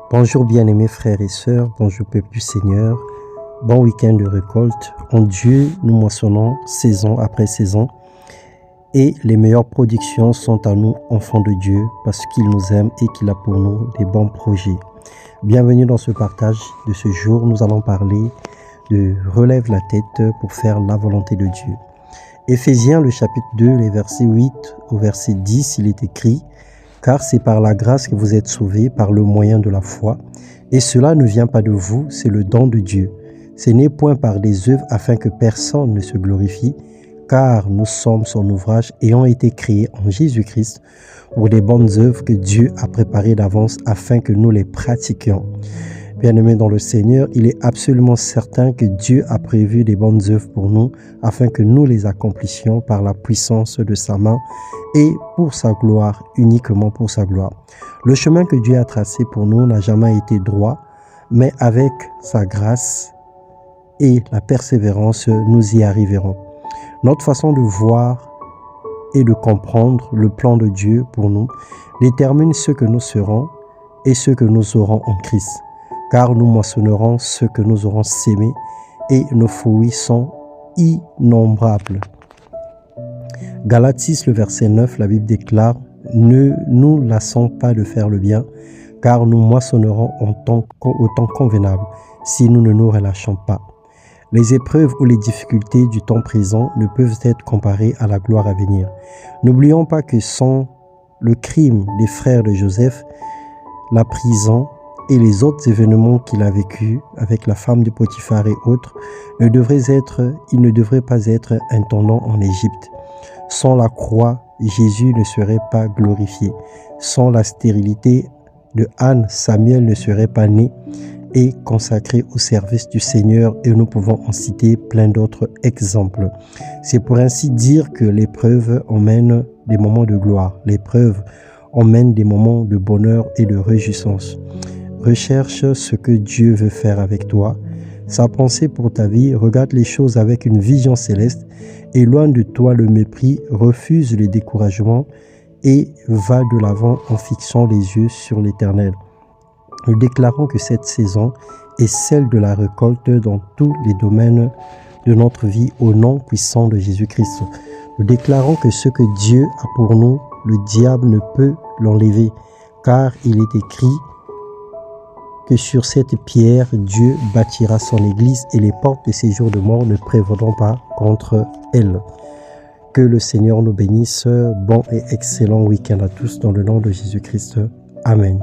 Bonjour bien-aimés frères et sœurs, bonjour peuple du Seigneur, bon week-end de récolte. En Dieu, nous moissonnons saison après saison et les meilleures productions sont à nous, enfants de Dieu, parce qu'il nous aime et qu'il a pour nous des bons projets. Bienvenue dans ce partage de ce jour, nous allons parler de relève la tête pour faire la volonté de Dieu. Éphésiens, le chapitre 2, les versets 8 au verset 10, il est écrit « Car c'est par la grâce que vous êtes sauvés par le moyen de la foi, et cela ne vient pas de vous, c'est le don de Dieu. Ce n'est point par des œuvres afin que personne ne se glorifie, car nous sommes son ouvrage ayant été créés en Jésus-Christ pour des bonnes œuvres que Dieu a préparées d'avance afin que nous les pratiquions. » Bien-aimés dans le Seigneur, il est absolument certain que Dieu a prévu des bonnes œuvres pour nous afin que nous les accomplissions par la puissance de sa main et pour sa gloire, uniquement pour sa gloire. Le chemin que Dieu a tracé pour nous n'a jamais été droit, mais avec sa grâce et la persévérance, nous y arriverons. Notre façon de voir et de comprendre le plan de Dieu pour nous détermine ce que nous serons et ce que nous aurons en Christ. Car nous moissonnerons ce que nous aurons sémé et nos fruits sont innombrables. Galates 6, le verset 9, la Bible déclare « Ne nous lassons pas de faire le bien, car nous moissonnerons au temps convenable, si nous ne nous relâchons pas. » Les épreuves ou les difficultés du temps présent ne peuvent être comparées à la gloire à venir. N'oublions pas que sans le crime des frères de Joseph, la prison et les autres événements qu'il a vécus avec la femme de Potiphar et autres, il ne devrait pas être intendant en Égypte. Sans la croix, Jésus ne serait pas glorifié. Sans la stérilité de Anne, Samuel ne serait pas né et consacré au service du Seigneur, et nous pouvons en citer plein d'autres exemples. C'est pour ainsi dire que l'épreuve emmène des moments de gloire. L'épreuve emmène des moments de bonheur et de réjouissance. Recherche ce que Dieu veut faire avec toi, sa pensée pour ta vie, regarde les choses avec une vision céleste, éloigne de toi le mépris, refuse le découragement et va de l'avant en fixant les yeux sur l'Éternel. Nous déclarons que cette saison est celle de la récolte dans tous les domaines de notre vie au nom puissant de Jésus-Christ. Nous déclarons que ce que Dieu a pour nous, le diable ne peut l'enlever, car il est écrit que sur cette pierre, Dieu bâtira son église et les portes de ces jours de mort ne prévaudront pas contre elle. Que le Seigneur nous bénisse. Bon et excellent week-end à tous dans le nom de Jésus-Christ. Amen.